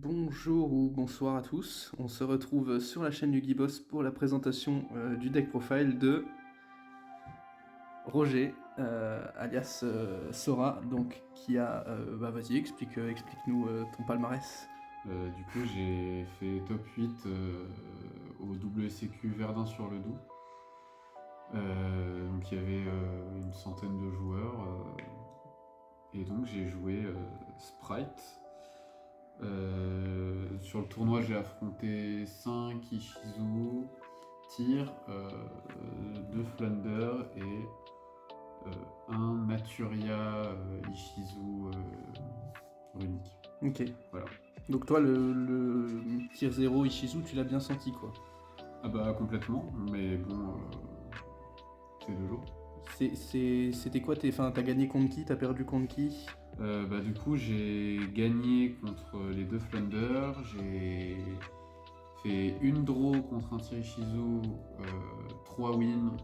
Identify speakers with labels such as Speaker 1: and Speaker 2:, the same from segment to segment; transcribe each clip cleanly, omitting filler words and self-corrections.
Speaker 1: Bonjour ou bonsoir à tous, on se retrouve sur la chaîne du Guiboss pour la présentation du deck profile de Roger, alias Sora, donc qui a... vas-y, explique-nous ton palmarès.
Speaker 2: Du coup, j'ai fait top 8 au WSCQ Verdun-sur-le-Doubs. Donc il y avait une centaine de joueurs. Et donc j'ai joué Sprite. Sur le tournoi, j'ai affronté 5 Ishizu, Tyr, 2 Flander et un Naturia Ishizu Runic.
Speaker 1: Ok,
Speaker 2: Voilà.
Speaker 1: donc toi le tier 0 Ishizu, tu l'as bien senti quoi.
Speaker 2: Ah bah complètement, mais bon, c'est 2 jours.
Speaker 1: C'était quoi t'as gagné contre qui, t'as perdu contre qui?
Speaker 2: Du coup, j'ai gagné contre les 2 Flander, j'ai fait une draw contre un Tirichizu, 3 wins,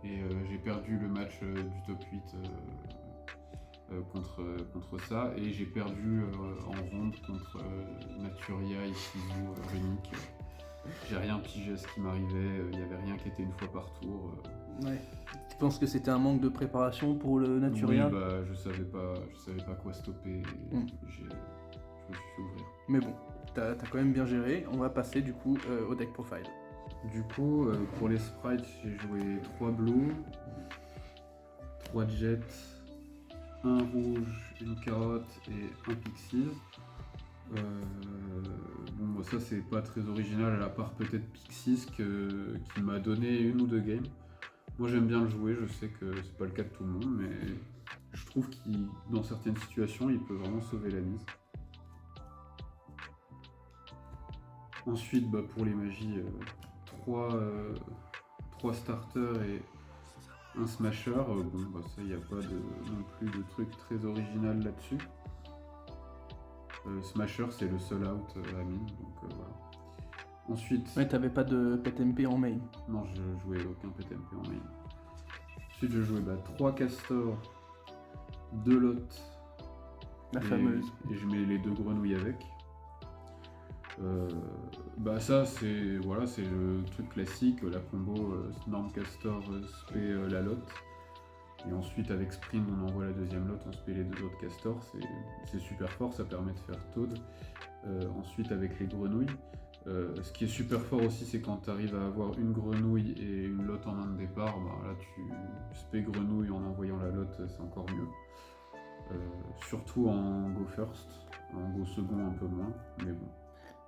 Speaker 2: et j'ai perdu le match du top 8 contre ça, et j'ai perdu en ronde contre Naturia, Ishizu, Runic. J'ai rien pigé à ce qui m'arrivait, il n'y avait rien qui était une fois par tour.
Speaker 1: Ouais. Tu penses que c'était un manque de préparation pour le Naturia?
Speaker 2: Oui, bah je savais pas quoi stopper. Je me suis fait ouvrir.
Speaker 1: Mais bon, t'as quand même bien géré, on va passer du coup au deck profile.
Speaker 2: Du coup, pour les sprites, j'ai joué 3 bleus, 3 jets, un rouge, une carotte et un pixies. Bon, ça c'est pas très original, à part peut-être Pixies qui m'a donné une ou deux games. Moi j'aime bien le jouer, je sais que c'est pas le cas de tout le monde, mais je trouve qu'il, dans certaines situations, il peut vraiment sauver la mise. Ensuite, pour les magies, 3 starters et un smasher. Ça, il n'y a pas non plus de truc très original là-dessus. Smasher, c'est le seul out à mine, donc voilà. Ensuite,
Speaker 1: Ouais, t'avais pas de PTMP en main.
Speaker 2: non, je jouais aucun PTMP en main. Ensuite, je jouais 3 castors, 2 lots,
Speaker 1: La fameuse.
Speaker 2: et je mets les 2 grenouilles avec. Ça c'est le truc classique, la combo Storm Castor spé la lotte. Et ensuite avec Sprint on envoie la deuxième lotte, on spé les 2 autres castors, c'est super fort, ça permet de faire Toad. Ensuite avec les grenouilles, ce qui est super fort aussi c'est quand tu arrives à avoir une grenouille et une lotte en main de départ, là tu spé grenouille en envoyant la lotte, c'est encore mieux. Surtout en go first, en go second un peu moins, mais bon.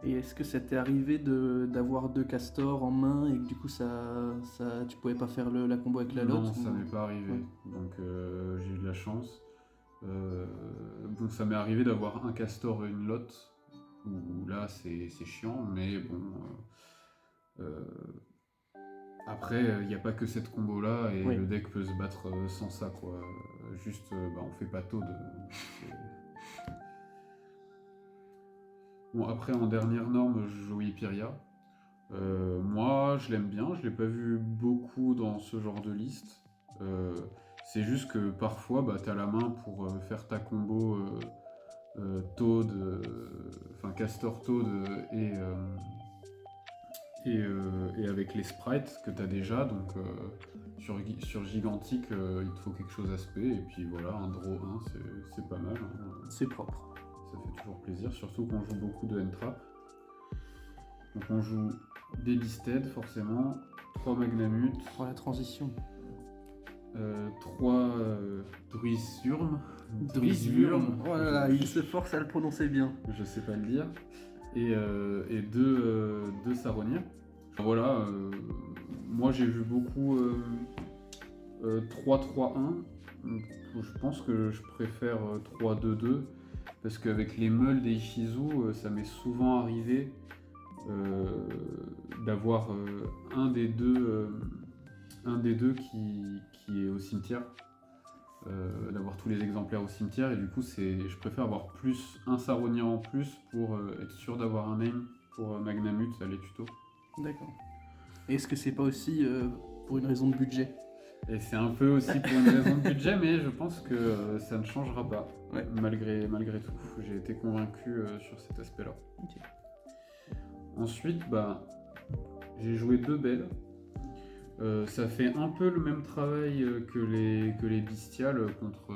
Speaker 1: Et est-ce que ça t'est arrivé d'avoir deux castors en main et que du coup tu pouvais pas faire la combo avec la lotte?
Speaker 2: Non, ça m'est pas arrivé,
Speaker 1: Ouais.
Speaker 2: donc j'ai eu de la chance. Ça m'est arrivé d'avoir un castor et une lotte, où là c'est chiant, mais bon. Après, il n'y a pas que cette combo là, et
Speaker 1: Oui.
Speaker 2: le deck peut se battre sans ça, quoi. Juste, on fait pas taux de. Bon, après, en dernière norme, je joue Hyperia. Moi, je l'aime bien, je l'ai pas vu beaucoup dans ce genre de liste. C'est juste que parfois, t'as la main pour faire ta combo Toad, Castor Toad et avec les sprites que t'as déjà. Donc sur Gigantic, il te faut quelque chose à spé. Et puis voilà, un draw 1, c'est pas mal, hein.
Speaker 1: C'est propre.
Speaker 2: Ça fait toujours plaisir, surtout qu'on joue beaucoup de N-Trap. Donc on joue des Listed forcément, 3 Magnamut,
Speaker 1: Pour la transition.
Speaker 2: 3 Druiswurm.
Speaker 1: Driswurm. Oh là là, il se force à le prononcer bien.
Speaker 2: Je sais pas le dire. Et 2 Saronir. Voilà, moi j'ai vu beaucoup 3-3-1. Je pense que je préfère 3-2-2 parce qu'avec les meules des Ishizu, ça m'est souvent arrivé d'avoir un des deux qui est au cimetière, d'avoir tous les exemplaires au cimetière, et du coup je préfère avoir un Saronir en plus pour être sûr d'avoir un name pour Magnamut à les tutos.
Speaker 1: D'accord. Et est-ce que c'est pas aussi pour une raison de budget?
Speaker 2: Et c'est un peu aussi pour une raison de budget, mais je pense que ça ne changera pas,
Speaker 1: Ouais.
Speaker 2: malgré tout. J'ai été convaincu sur cet aspect-là.
Speaker 1: Ok.
Speaker 2: Ensuite, j'ai joué 2 belles. Ça fait un peu le même travail que les bestiales contre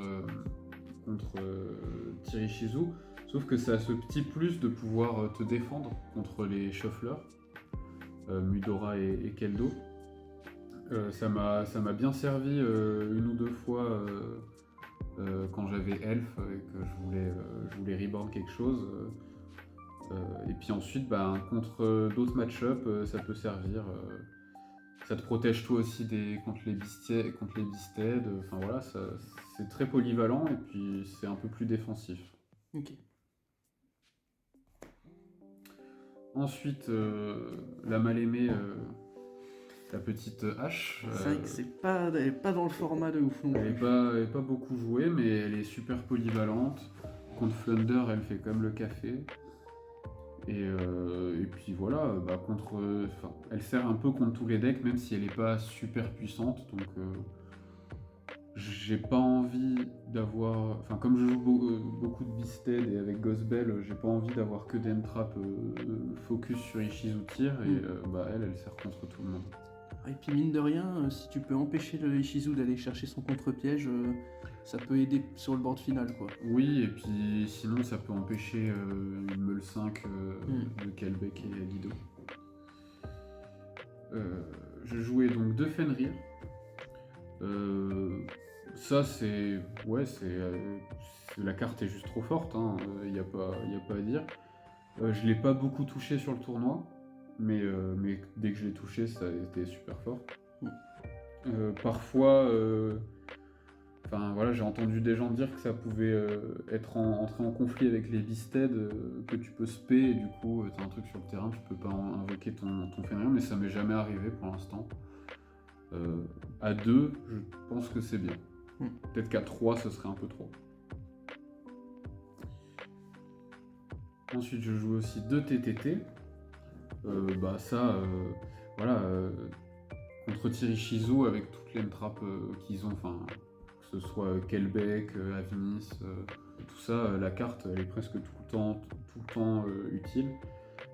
Speaker 2: Tirishizu, sauf que ça a ce petit plus de pouvoir te défendre contre les shufflers, Mudora et Keldo. Ça m'a bien servi une ou deux fois quand j'avais Elf et que je voulais reborn quelque chose. Et puis ensuite, contre d'autres match-up, ça peut servir. Ça te protège toi aussi contre les Beasted. Enfin voilà, c'est très polyvalent et puis c'est un peu plus défensif.
Speaker 1: Ok.
Speaker 2: Ensuite, la mal-aimée, la petite hache.
Speaker 1: C'est vrai que elle est pas dans le format de ouf non plus.
Speaker 2: Elle est pas beaucoup jouée, mais elle est super polyvalente. Contre Flunder, elle fait quand même le café. Et puis voilà, elle sert un peu contre tous les decks, même si elle n'est pas super puissante. Donc j'ai pas envie d'avoir. Enfin, comme je joue beaucoup de Beasted et avec Ghostbell, j'ai pas envie d'avoir que des Entrap focus sur Ishizu Tyr. Et elle sert contre tout le monde.
Speaker 1: Et puis mine de rien, si tu peux empêcher le Ishizu d'aller chercher son contre-piège, ça peut aider sur le board final, quoi.
Speaker 2: Oui, et puis sinon ça peut empêcher une Meule 5 de Kelbeck et Guido. Je jouais donc 2 Fenrir. Ça c'est... Ouais, la carte est juste trop forte, y a pas à dire. Je l'ai pas beaucoup touché sur le tournoi, mais dès que je l'ai touché, ça a été super fort. Parfois... j'ai entendu des gens dire que ça pouvait entrer en conflit avec les Beasted, que tu peux spé et du coup t'as un truc sur le terrain, tu peux pas invoquer ton Fenrir, mais ça m'est jamais arrivé pour l'instant. À 2, je pense que c'est bien. Peut-être qu'à 3, ce serait un peu trop. Ensuite, je joue aussi 2 TTT. Contre Tirishizu, avec toutes les entrappes qu'ils ont, que ce soit Kelbeck, Avinis, tout ça, la carte elle est presque tout le temps utile.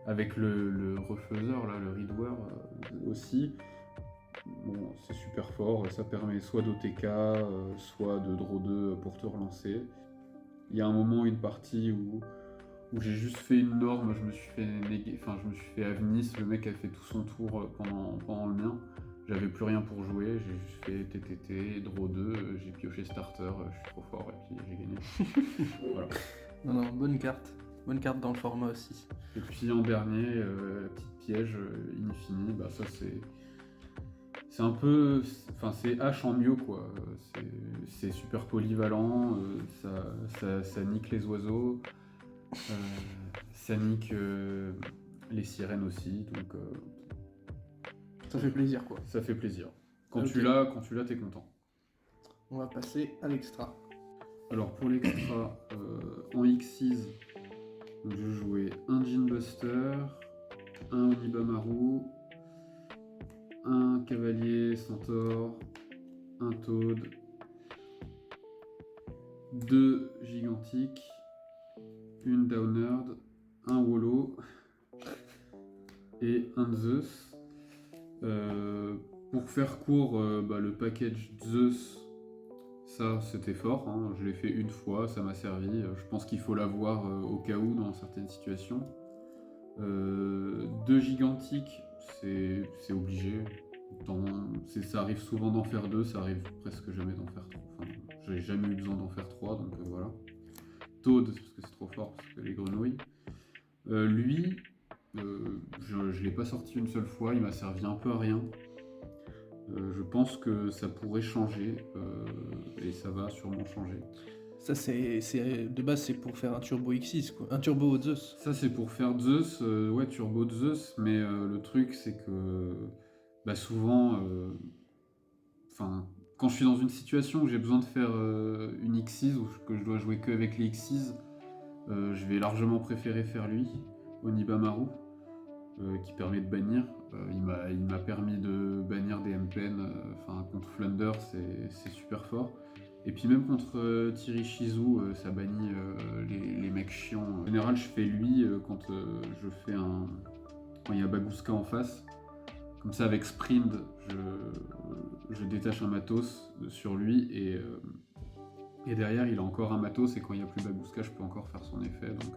Speaker 2: Avec le refaiseur, là, le Reader aussi, bon, c'est super fort, ça permet soit d'OTK, soit de draw 2 pour te relancer. Il y a un moment, une partie où j'ai juste fait une norme, je me suis fait Avinis, le mec a fait tout son tour pendant le mien. J'avais plus rien pour jouer, j'ai juste fait TTT, draw 2, j'ai pioché starter, je suis trop fort et puis j'ai gagné. Voilà.
Speaker 1: Non, bonne carte dans le format aussi.
Speaker 2: Et puis en dernier, la petite piège Inifini, ça c'est un peu... c'est H en mieux quoi, c'est super polyvalent, ça nique les oiseaux, ça nique les sirènes aussi, donc...
Speaker 1: ça fait plaisir quoi.
Speaker 2: Ça fait plaisir. Quand
Speaker 1: Okay.
Speaker 2: tu l'as, t'es content.
Speaker 1: On va passer à l'extra.
Speaker 2: Alors pour l'extra, en X6, je jouais un Gin Buster, un Onibamaru, un Cavalier Centaure, un Toad, 2 Gigantiques, une Downerd, un Wolo et un Zeus. Pour faire court, le package Zeus, ça c'était fort, je l'ai fait une fois, ça m'a servi. Je pense qu'il faut l'avoir au cas où dans certaines situations. 2 gigantiques, c'est obligé. Ça arrive souvent d'en faire 2, ça arrive presque jamais d'en faire 3. Enfin, j'ai jamais eu besoin d'en faire 3, donc voilà. Toad, parce que c'est trop fort, parce que les grenouilles. Lui, je l'ai pas sorti une seule fois, il m'a servi un peu à rien. Je pense que ça pourrait changer, et ça va sûrement changer.
Speaker 1: Ça, de base, c'est pour faire un Turbo X6, quoi. Un Turbo Zeus.
Speaker 2: Ça, c'est pour faire Zeus, ouais, Turbo Zeus, mais le truc, c'est que souvent, quand je suis dans une situation où j'ai besoin de faire une X6, ou que je dois jouer que avec les X6, je vais largement préférer faire lui, Onibamaru. qui permet de bannir. Il m'a permis de bannir des MPN, contre Flunder, c'est super fort. Et puis même contre Thierry Chizou, ça bannit les mecs chiants. En général, je fais lui quand il y a Bagouska en face. Comme ça, avec Sprint, je détache un matos sur lui et derrière, il a encore un matos et quand il n'y a plus Bagouska, je peux encore faire son effet. Donc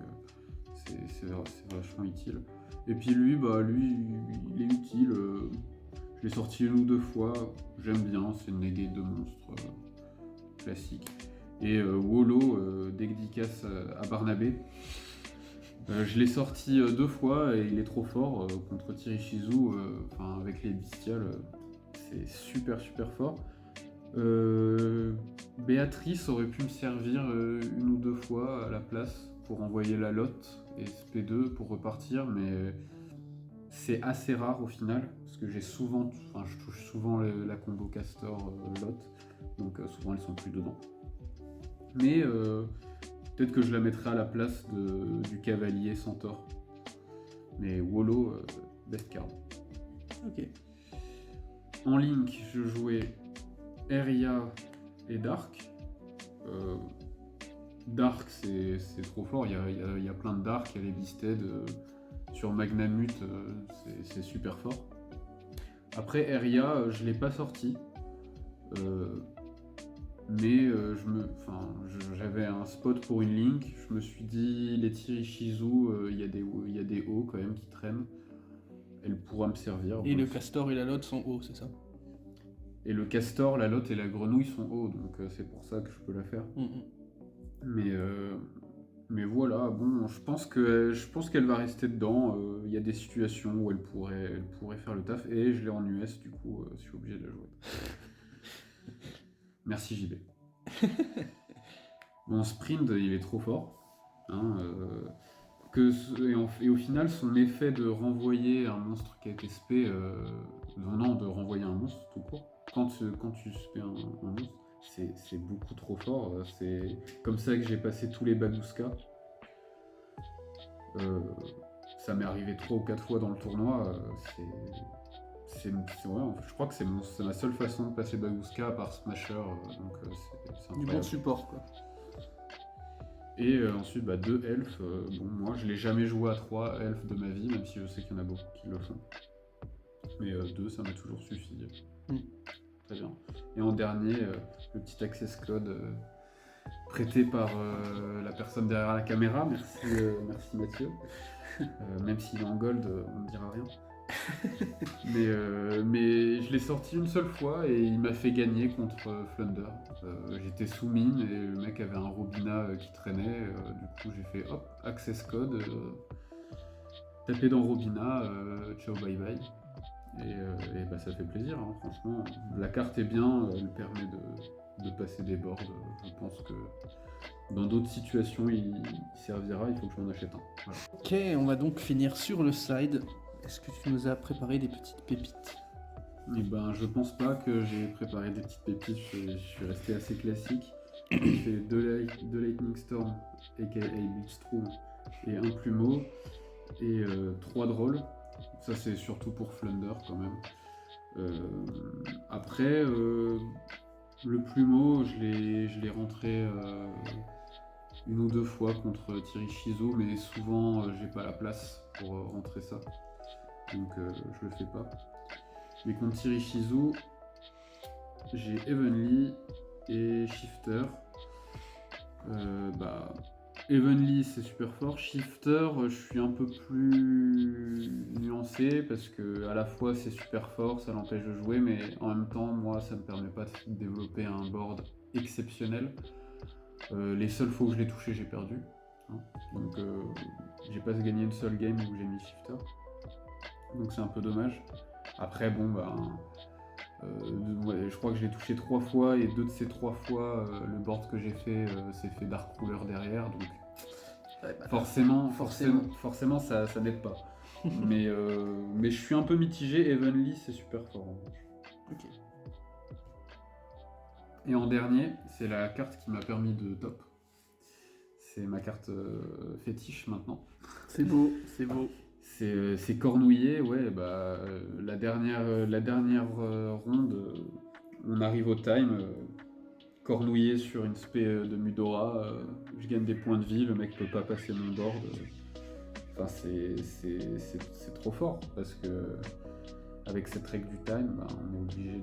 Speaker 2: c'est vachement utile. Et puis lui, il est utile. Je l'ai sorti 1 ou 2 fois. J'aime bien, c'est une negate de monstre classique. Et Wolo, dédicace à Barnabé. Je l'ai sorti 2 fois et il est trop fort contre Thierry Chizou. Avec les bestiales, c'est super fort. Béatrice aurait pu me servir 1 ou 2 fois à la place pour envoyer la lotte et SP2 pour repartir, mais c'est assez rare au final parce que je touche souvent la combo Castor lotte, donc souvent elles sont plus dedans. Mais peut-être que je la mettrai à la place du cavalier Centaure. Mais Wolo, best card.
Speaker 1: Ok.
Speaker 2: En link, je jouais Eria et Dark. Dark, c'est trop fort. Il y a plein de Dark, il y a les Beasted. Sur Magnamut, c'est super fort. Après, Eria, je l'ai pas sorti. Mais j'avais un spot pour une link. Je me suis dit, les Thierry Chizou, il y a des hauts quand même qui traînent. Elle pourra me servir.
Speaker 1: Et le castor et la lotte sont hauts, c'est ça?
Speaker 2: Et le castor, la lotte et la grenouille sont hauts, donc c'est pour ça que je peux la faire. Mais voilà, bon, je pense qu'elle va rester dedans. Il y a des situations où elle pourrait faire le taf, et je l'ai en US, du coup, je suis obligé de la jouer. Merci JB. Mon sprint, il est trop fort. Et au final, son effet de renvoyer un monstre qui a été spé, de renvoyer un monstre tout court, quand tu spé un monstre, c'est beaucoup trop fort. C'est comme ça que j'ai passé tous les Bagouska. Ça m'est arrivé 3 ou 4 fois dans le tournoi. Je crois que c'est ma seule façon de passer Bagouska à part Smasher. Donc c'est
Speaker 1: du bon support, quoi.
Speaker 2: Et ensuite, 2 elfes. Moi, je l'ai jamais joué à 3 elfes de ma vie, même si je sais qu'il y en a beaucoup qui le font. Mais 2, ça m'a toujours suffi. Très bien. Et en dernier, le petit access code prêté par la personne derrière la caméra. Merci Mathieu. Même s'il est en gold, on ne dira rien. mais je l'ai sorti une seule fois et il m'a fait gagner contre Flunder. J'étais sous mine et le mec avait un Robina qui traînait. Du coup, j'ai fait hop, access code, tapé dans Robina, ciao bye bye. Et ça fait plaisir, hein, franchement. La carte est bien, elle permet de passer des boards. Je pense que dans d'autres situations, il servira, il faut que je m'en achète un. Voilà.
Speaker 1: Ok, on va donc finir sur le side. Est-ce que tu nous as préparé des petites pépites?
Speaker 2: Je pense pas que j'ai préparé des petites pépites, je suis resté assez classique. J'ai fait 2 Lightning Storm, aka Blitzstrom, et 1 plumeau, et 3 drôles. Ça c'est surtout pour Flunder quand même. Après, le plumeau, je l'ai rentré 1 ou 2 fois contre Thierry Chizou, mais souvent j'ai pas la place pour rentrer ça. Donc je le fais pas. Mais contre Thierry Chizou, j'ai Evenly et Shifter. Evenly c'est super fort. Shifter, je suis un peu plus nuancé parce que à la fois c'est super fort, ça l'empêche de jouer, mais en même temps, moi, ça me permet pas de développer un board exceptionnel. Les seules fois où je l'ai touché, j'ai perdu. Donc j'ai pas gagné une seule game où j'ai mis Shifter. Donc c'est un peu dommage. Après, je crois que je l'ai touché 3 fois et 2 de ces 3 fois, le board que j'ai fait s'est fait Dark Ruler derrière. Donc forcément ça n'aide pas. mais je suis un peu mitigé. Evenly, c'est super fort en revanche.
Speaker 1: Ok.
Speaker 2: Et en dernier, c'est la carte qui m'a permis de top. C'est ma carte fétiche maintenant.
Speaker 1: C'est beau, c'est beau.
Speaker 2: C'est cornouillé, ouais. La dernière ronde, on arrive au time. Cornouillé sur une spé de Mudora, je gagne des points de vie, le mec peut pas passer mon board. Enfin, c'est trop fort parce que avec cette règle du time, on est obligé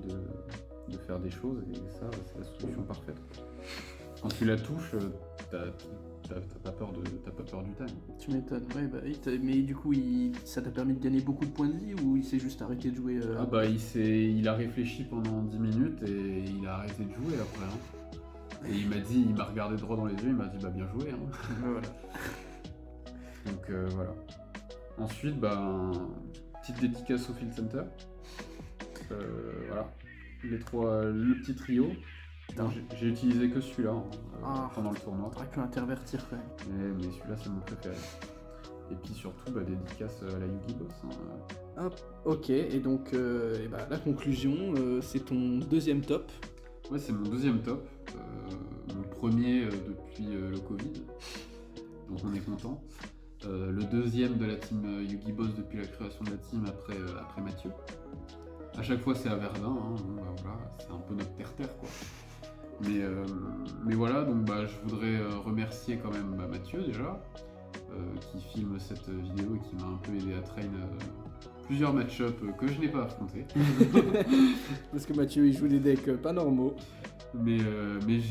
Speaker 2: de faire des choses et ça, c'est la solution parfaite. Quand tu la touches, t'as pas peur du time.
Speaker 1: Tu m'étonnes, ouais, mais du coup, ça t'a permis de gagner beaucoup de points de vie ou il s'est juste arrêté de jouer
Speaker 2: Il a réfléchi pendant 10 minutes et il a arrêté de jouer après. Hein. Et il m'a regardé droit dans les yeux, il m'a dit bien joué. Hein.
Speaker 1: Voilà.
Speaker 2: Donc voilà. Ensuite, petite dédicace au Field Center. Voilà. Le petit trio. J'ai utilisé que celui-là pendant le tournoi.
Speaker 1: T'aurais pu intervertir quand même.
Speaker 2: Mais celui-là c'est mon préféré. Et puis surtout dédicace à la Yugi Boss. Hein.
Speaker 1: Hop, ok, et donc la conclusion, c'est ton deuxième top.
Speaker 2: Ouais, c'est mon deuxième top. Mon premier depuis le Covid. Donc on est content. Le deuxième de la team Yugi Boss depuis la création de la team après Mathieu. À chaque fois c'est à Verdun, hein. Voilà, c'est un peu notre terre-terre quoi. Mais voilà, donc je voudrais remercier quand même Mathieu déjà, qui filme cette vidéo et qui m'a un peu aidé à train plusieurs match-up que je n'ai pas affrontés.
Speaker 1: Parce que Mathieu il joue des decks pas normaux.
Speaker 2: Mais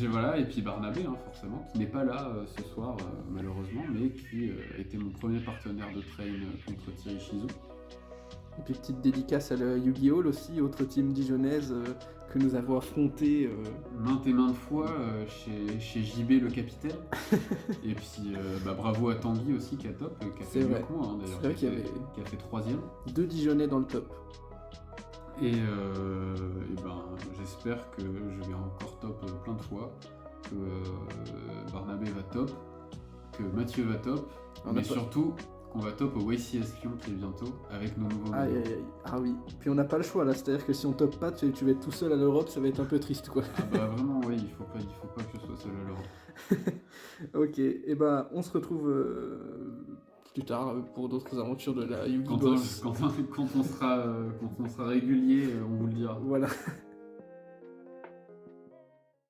Speaker 2: voilà, et puis Barnabé forcément, qui n'est pas là ce soir malheureusement, mais qui était mon premier partenaire de train contre Thierry Chizou.
Speaker 1: Et puis petite dédicace à la Yu-Gi-Oh! Aussi, autre team dijonnaise que nous avons affronté
Speaker 2: maintes et maintes fois chez JB le capitaine. Et puis bravo à Tanguy aussi qui a top, qui a fait mieux que moi d'ailleurs, qui a fait 3ème.
Speaker 1: 2 Dijonnais dans le top.
Speaker 2: Et j'espère que je vais encore top plein de fois, que Barnabé va top, que Mathieu va top, mais surtout qu'on va top au YCS Lyon qui est bientôt avec nos nouveaux
Speaker 1: modèles. Aïe. Ah oui, puis on n'a pas le choix là, c'est-à-dire que si on top pas, tu vas être tout seul à l'Europe, ça va être un peu triste quoi.
Speaker 2: Vraiment oui, il faut pas que je sois seul à l'Europe.
Speaker 1: Ok, et on se retrouve plus tard pour d'autres aventures de la Yugi Boss.
Speaker 2: Quand on sera régulier, on vous le dira.
Speaker 1: Voilà.